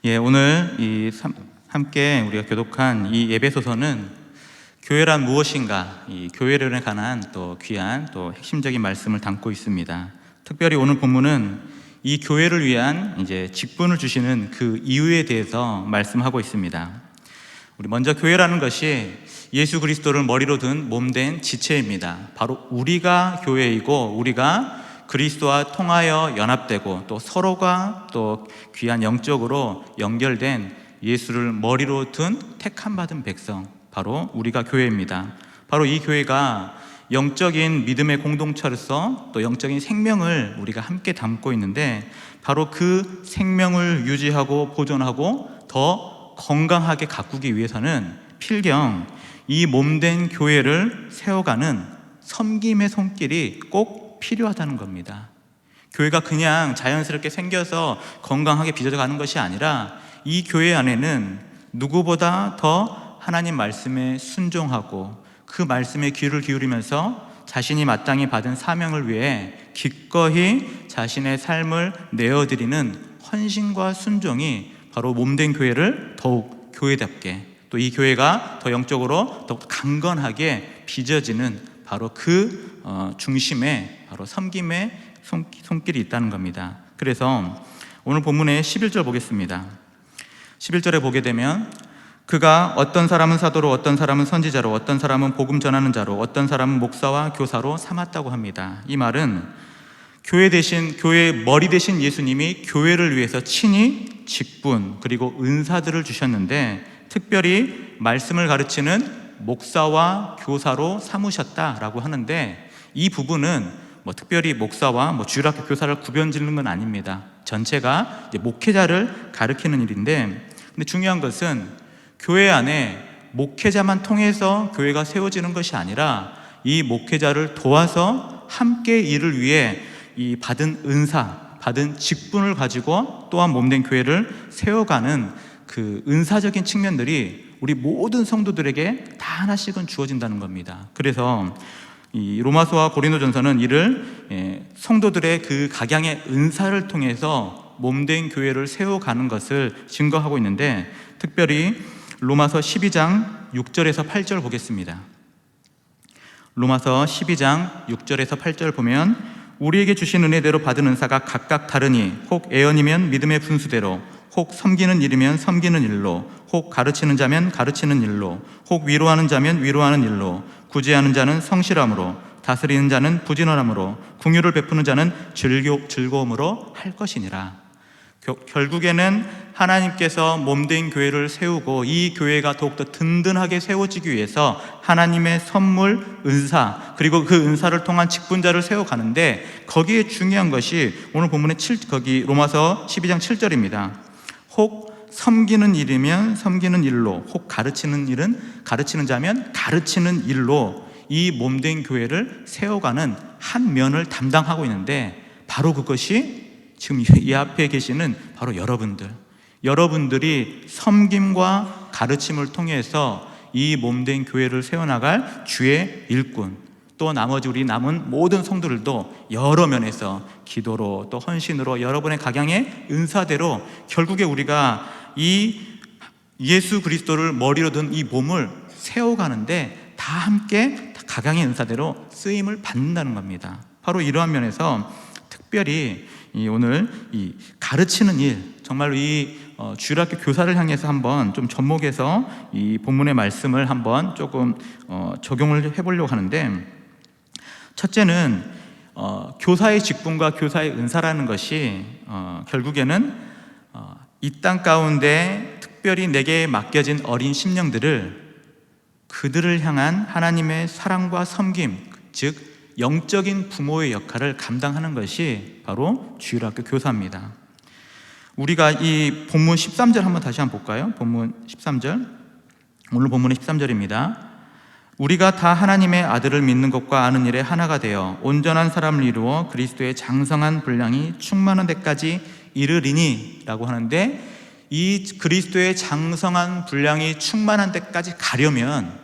오늘 함께 우리가 교독한 이 에베소서는 교회란 무엇인가, 이 교회론에 관한 또 귀한 또 핵심적인 말씀을 담고 있습니다. 특별히 오늘 본문은 이 교회를 위한 이제 직분을 주시는 그 이유에 대해서 말씀하고 있습니다. 우리 먼저 교회라는 것이 예수 그리스도를 머리로 든 몸된 지체입니다. 바로 우리가 교회이고 우리가 그리스도와 통하여 연합되고 또 서로가 또 귀한 영적으로 연결된 예수를 머리로 든 택함 받은 백성, 바로 우리가 교회입니다. 바로 이 교회가 영적인 믿음의 공동체로서 또 영적인 생명을 우리가 함께 담고 있는데, 바로 그 생명을 유지하고 보존하고 더 건강하게 가꾸기 위해서는 필경 이 몸된 교회를 세워가는 섬김의 손길이 꼭 필요하다는 겁니다. 교회가 그냥 자연스럽게 생겨서 건강하게 빚어져 가는 것이 아니라 이 교회 안에는 누구보다 더 하나님 말씀에 순종하고 그 말씀에 귀를 기울이면서 자신이 마땅히 받은 사명을 위해 기꺼이 자신의 삶을 내어드리는 헌신과 순종이 바로 몸된 교회를 더욱 교회답게, 또 이 교회가 더 영적으로 더욱 강건하게 빚어지는 바로 그 중심에 바로 섬김의 손길이 있다는 겁니다. 그래서 오늘 본문의 11절 보겠습니다. 11절에 보게 되면 그가 어떤 사람은 사도로, 어떤 사람은 선지자로, 어떤 사람은 복음 전하는 자로, 어떤 사람은 목사와 교사로 삼았다고 합니다. 이 말은 교회 대신, 교회의 머리 대신 예수님이 교회를 위해서 친히 직분 그리고 은사들을 주셨는데, 특별히 말씀을 가르치는 목사와 교사로 삼으셨다라고 하는데, 이 부분은 특별히 목사와 주일학교 교사를 구별짓는 건 아닙니다. 전체가 이제 목회자를 가르치는 일인데, 근데 중요한 것은 교회 안에 목회자만 통해서 교회가 세워지는 것이 아니라 이 목회자를 도와서 함께 일을 위해 이 받은 은사, 받은 직분을 가지고 또한 몸된 교회를 세워가는 그 은사적인 측면들이 우리 모든 성도들에게 다 하나씩은 주어진다는 겁니다. 그래서 이 로마서와 고린도전서는 이를 성도들의 그 각양의 은사를 통해서 몸된 교회를 세워가는 것을 증거하고 있는데, 특별히 로마서 12장 6절에서 8절 보겠습니다. 로마서 12장 6절에서 8절 보면 우리에게 주신 은혜대로 받은 은사가 각각 다르니 혹 예언이면 믿음의 분수대로, 혹 섬기는 일이면 섬기는 일로, 혹 가르치는 자면 가르치는 일로, 혹 위로하는 자면 위로하는 일로, 구제하는 자는 성실함으로, 다스리는 자는 부지런함으로, 긍휼을 베푸는 자는 즐거움으로 할 것이니라. 결국에는 하나님께서 몸된 교회를 세우고 이 교회가 더욱더 든든하게 세워지기 위해서 하나님의 선물, 은사, 그리고 그 은사를 통한 직분자를 세워가는데, 거기에 중요한 것이 오늘 본문의 거기 로마서 12장 7절입니다. 혹 섬기는 일이면 섬기는 일로, 혹 가르치는 일은 가르치는 자면 가르치는 일로 이 몸된 교회를 세워가는 한 면을 담당하고 있는데, 바로 그것이 지금 이 앞에 계시는 바로 여러분들이 섬김과 가르침을 통해서 이 몸된 교회를 세워나갈 주의 일꾼, 또 나머지 우리 남은 모든 성도들도 여러 면에서 기도로 또 헌신으로 여러분의 각양의 은사대로 결국에 우리가 이 예수 그리스도를 머리로 든 이 몸을 세워가는데 다 함께 각양의 은사대로 쓰임을 받는다는 겁니다. 바로 이러한 면에서 특별히 오늘 이 가르치는 일, 정말로 이 주일학교 교사를 향해서 한번 좀 접목해서 이 본문의 말씀을 한번 조금 적용을 해보려고 하는데, 첫째는 교사의 직분과 교사의 은사라는 것이 결국에는 이 땅 가운데 특별히 내게 맡겨진 어린 심령들을, 그들을 향한 하나님의 사랑과 섬김, 즉 영적인 부모의 역할을 감당하는 것이 바로 주일학교 교사입니다. 우리가 이 본문 13절 한번 다시 한번 볼까요? 본문 13절, 오늘 본문의 13절입니다. 우리가 다 하나님의 아들을 믿는 것과 아는 일에 하나가 되어 온전한 사람을 이루어 그리스도의 장성한 분량이 충만한 데까지 이르리니 라고 하는데, 이 그리스도의 장성한 분량이 충만한 데까지 가려면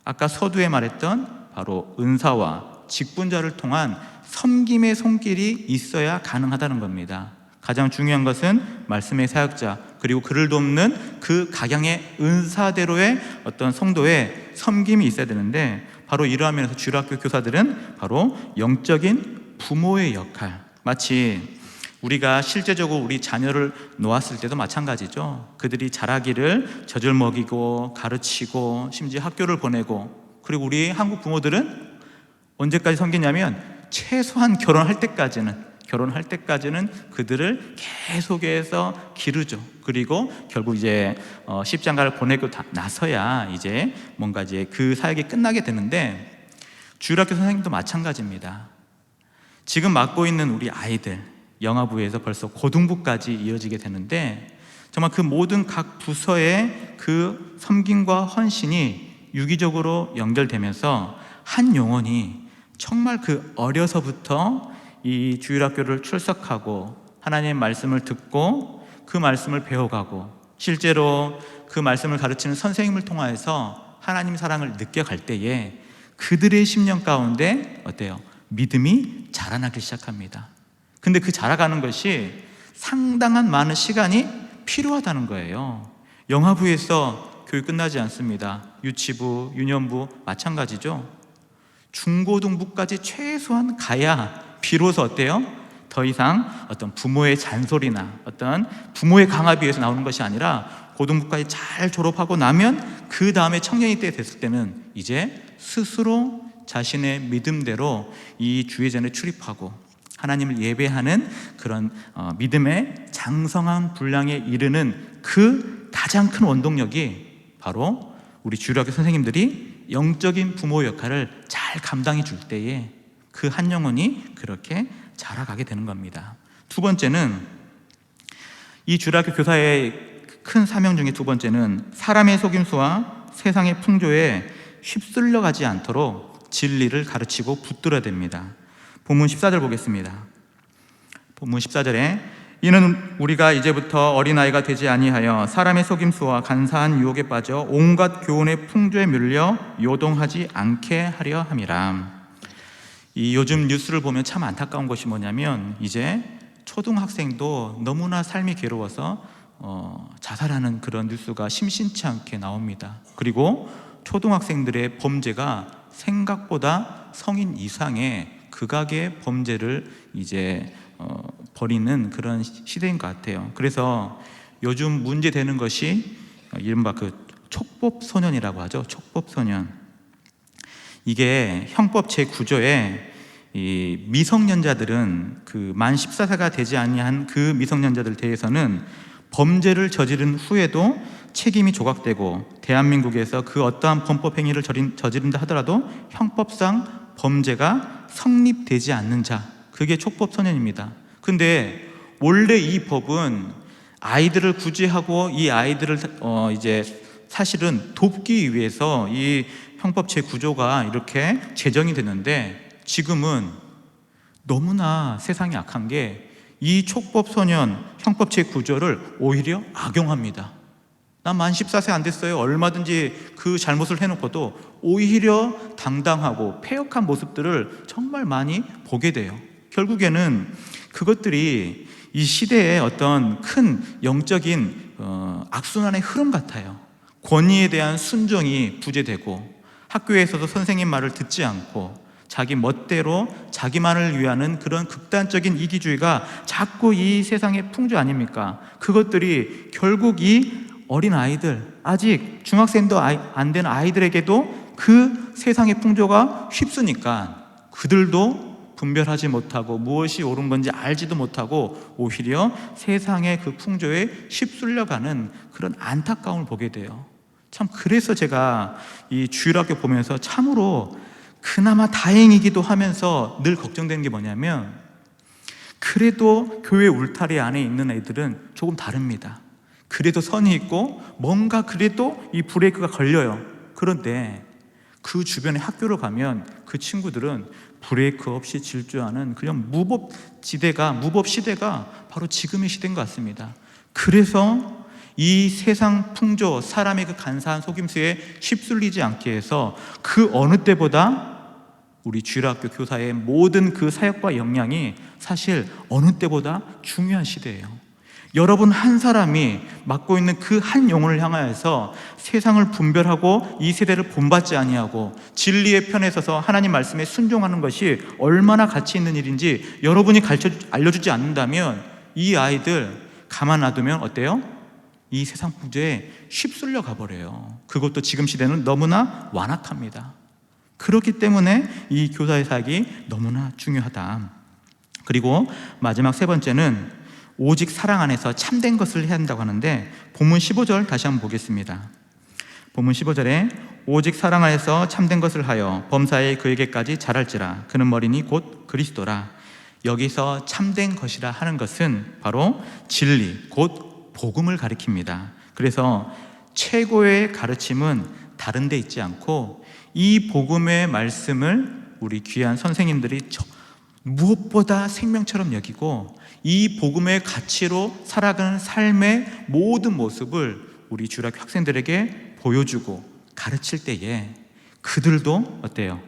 아까 서두에 말했던 바로 은사와 직분자를 통한 섬김의 손길이 있어야 가능하다는 겁니다. 가장 중요한 것은 말씀의 사역자, 그리고 그를 돕는 그 각양의 은사대로의 어떤 성도의 섬김이 있어야 되는데, 바로 이러한 면에서 주일학교 교사들은 바로 영적인 부모의 역할, 마치 우리가 실제적으로 우리 자녀를 놓았을 때도 마찬가지죠. 그들이 자라기를 젖을 먹이고 가르치고 심지어 학교를 보내고, 그리고 우리 한국 부모들은 언제까지 섬기냐면 최소한 결혼할 때까지는 그들을 계속해서 기르죠. 그리고 결국 이제 십장가를 보내고 나서야 이제 뭔가 이제 그 사역이 끝나게 되는데, 주일학교 선생님도 마찬가지입니다. 지금 맡고 있는 우리 아이들, 영아부에서 벌써 고등부까지 이어지게 되는데, 정말 그 모든 각 부서의 그 섬김과 헌신이 유기적으로 연결되면서 한 영혼이 정말 그 어려서부터 이 주일학교를 출석하고 하나님의 말씀을 듣고 그 말씀을 배워가고 실제로 그 말씀을 가르치는 선생님을 통하여서 하나님 사랑을 느껴갈 때에 그들의 심령 가운데 어때요? 믿음이 자라나기 시작합니다. 근데 그 자라가는 것이 상당한 많은 시간이 필요하다는 거예요. 영아부에서 교육 끝나지 않습니다. 유치부, 유년부 마찬가지죠. 중고등부까지 최소한 가야 비로소 어때요? 더 이상 어떤 부모의 잔소리나 어떤 부모의 강압에 의해서 나오는 것이 아니라 고등부까지 잘 졸업하고 나면 그 다음에 청년이 때 됐을 때는 이제 스스로 자신의 믿음대로 이 주의전에 출입하고 하나님을 예배하는 그런 믿음의 장성한 분량에 이르는 그 가장 큰 원동력이 바로 우리 주일학교 선생님들이 영적인 부모 역할을 잘 감당해 줄 때에 그 한 영혼이 그렇게 자라가게 되는 겁니다. 두 번째는, 이 주일학교 교사의 큰 사명 중에 두 번째는 사람의 속임수와 세상의 풍조에 휩쓸려 가지 않도록 진리를 가르치고 붙들어야 됩니다. 본문 14절 보겠습니다. 본문 14절에 이는 우리가 이제부터 어린아이가 되지 아니하여 사람의 속임수와 간사한 유혹에 빠져 온갖 교훈의 풍조에 밀려 요동하지 않게 하려 함이라. 이 요즘 뉴스를 보면 참 안타까운 것이 뭐냐면 이제 초등학생도 너무나 삶이 괴로워서 자살하는 그런 뉴스가 심심치 않게 나옵니다. 그리고 초등학생들의 범죄가 생각보다 성인 이상의 극악의 범죄를 이제 벌이는 그런 시대인 것 같아요. 그래서 요즘 문제되는 것이 이른바 그 촉법소년이라고 하죠. 촉법소년. 이게 형법 제9조에 이 미성년자들은 그 만 14세가 되지 아니한 그 미성년자들 대해서는 범죄를 저지른 후에도 책임이 조각되고 대한민국에서 그 어떠한 범법 행위를 저지른다 하더라도 형법상 범죄가 성립되지 않는 자, 그게 촉법소년입니다. 근데 원래 이 법은 아이들을 구제하고 이 아이들을 이제 사실은 돕기 위해서 이 형법 제9조가 이렇게 제정이 됐는데, 지금은 너무나 세상이 악한 게 이 촉법소년 형법 제9조를 오히려 악용합니다. 난 만 14세 안 됐어요. 얼마든지 그 잘못을 해놓고도 오히려 당당하고 패역한 모습들을 정말 많이 보게 돼요. 결국에는 그것들이 이 시대의 어떤 큰 영적인 악순환의 흐름 같아요. 권위에 대한 순종이 부재되고 학교에서도 선생님 말을 듣지 않고 자기 멋대로 자기만을 위하는 그런 극단적인 이기주의가 자꾸 이 세상의 풍조 아닙니까? 그것들이 결국 이 어린 아이들, 아직 중학생도 안 된 아이들에게도 그 세상의 풍조가 휩쓰니까 그들도 분별하지 못하고 무엇이 옳은 건지 알지도 못하고 오히려 세상의 그 풍조에 휩쓸려가는 그런 안타까움을 보게 돼요. 참, 그래서 제가 이 주일학교 보면서 참으로 그나마 다행이기도 하면서 늘 걱정되는 게 뭐냐면, 그래도 교회 울타리 안에 있는 애들은 조금 다릅니다. 그래도 선이 있고 뭔가 그래도 이 브레이크가 걸려요. 그런데 그 주변에 학교를 가면 그 친구들은 브레이크 없이 질주하는 그냥 무법 시대가 바로 지금의 시대인 것 같습니다. 그래서 이 세상 풍조, 사람의 그 간사한 속임수에 휩쓸리지 않게 해서 그 어느 때보다 우리 주일학교 교사의 모든 그 사역과 역량이 사실 어느 때보다 중요한 시대예요. 여러분 한 사람이 맡고 있는 그 한 영혼을 향하여서 세상을 분별하고 이 세대를 본받지 아니하고 진리의 편에 서서 하나님 말씀에 순종하는 것이 얼마나 가치 있는 일인지 여러분이 알려주지 않는다면 이 아이들 가만 놔두면 어때요? 이 세상 풍조에 휩쓸려 가버려요. 그것도 지금 시대는 너무나 완악합니다. 그렇기 때문에 이 교사의 사역이 너무나 중요하다. 그리고 마지막 세 번째는 오직 사랑 안에서 참된 것을 해야 한다고 하는데, 본문 15절 다시 한번 보겠습니다. 본문 15절에 오직 사랑 안에서 참된 것을 하여 범사에 그에게까지 자랄지라. 그는 머리니 곧 그리스도라. 여기서 참된 것이라 하는 것은 바로 진리, 곧 복음을 가리킵니다. 그래서 최고의 가르침은 다른 데 있지 않고 이 복음의 말씀을 우리 귀한 선생님들이 무엇보다 생명처럼 여기고 이 복음의 가치로 살아가는 삶의 모든 모습을 우리 주일학교 학생들에게 보여주고 가르칠 때에 그들도 어때요?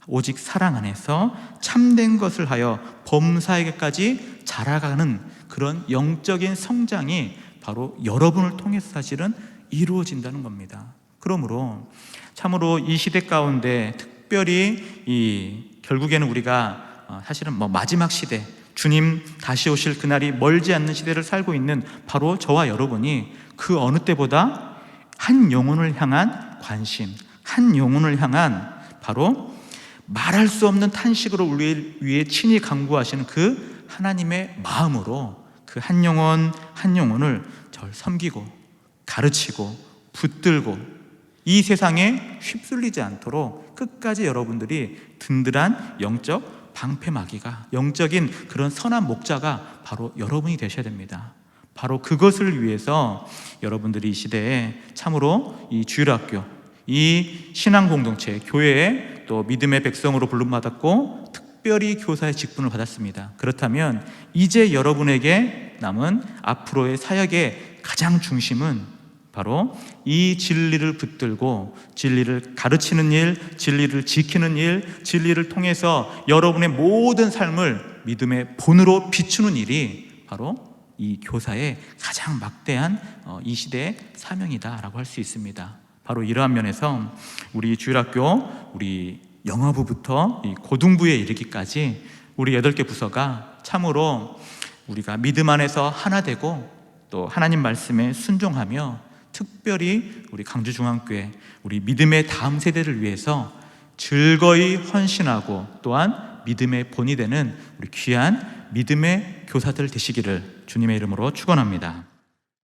오직 사랑 안에서 참된 것을 하여 범사에게까지 자라가는 그런 영적인 성장이 바로 여러분을 통해서 사실은 이루어진다는 겁니다. 그러므로 참으로 이 시대 가운데 특별히 결국에는 우리가 사실은 마지막 시대, 주님 다시 오실 그날이 멀지 않는 시대를 살고 있는 바로 저와 여러분이 그 어느 때보다 한 영혼을 향한 관심, 한 영혼을 향한 바로 말할 수 없는 탄식으로 우리 위해 친히 간구하시는 그 하나님의 마음으로 그 한 영혼 한 영혼을 절 섬기고 가르치고 붙들고 이 세상에 휩쓸리지 않도록 끝까지 여러분들이 든든한 영적 방패막이가, 영적인 그런 선한 목자가 바로 여러분이 되셔야 됩니다. 바로 그것을 위해서 여러분들이 이 시대에 참으로 이 주일학교, 이 신앙 공동체, 교회에 또 믿음의 백성으로 부름받았고 특별히 교사의 직분을 받았습니다. 그렇다면 이제 여러분에게 남은 앞으로의 사역의 가장 중심은 바로 이 진리를 붙들고 진리를 가르치는 일, 진리를 지키는 일, 진리를 통해서 여러분의 모든 삶을 믿음의 본으로 비추는 일이 바로 이 교사의 가장 막대한 이 시대의 사명이다라고 할 수 있습니다. 바로 이러한 면에서 우리 주일학교, 우리 영어부부터 이 고등부에 이르기까지 우리 8개 부서가 참으로 우리가 믿음 안에서 하나 되고 또 하나님 말씀에 순종하며 특별히 우리 강주중앙교회, 우리 믿음의 다음 세대를 위해서 즐거이 헌신하고 또한 믿음의 본이 되는 우리 귀한 믿음의 교사들 되시기를 주님의 이름으로 축원합니다.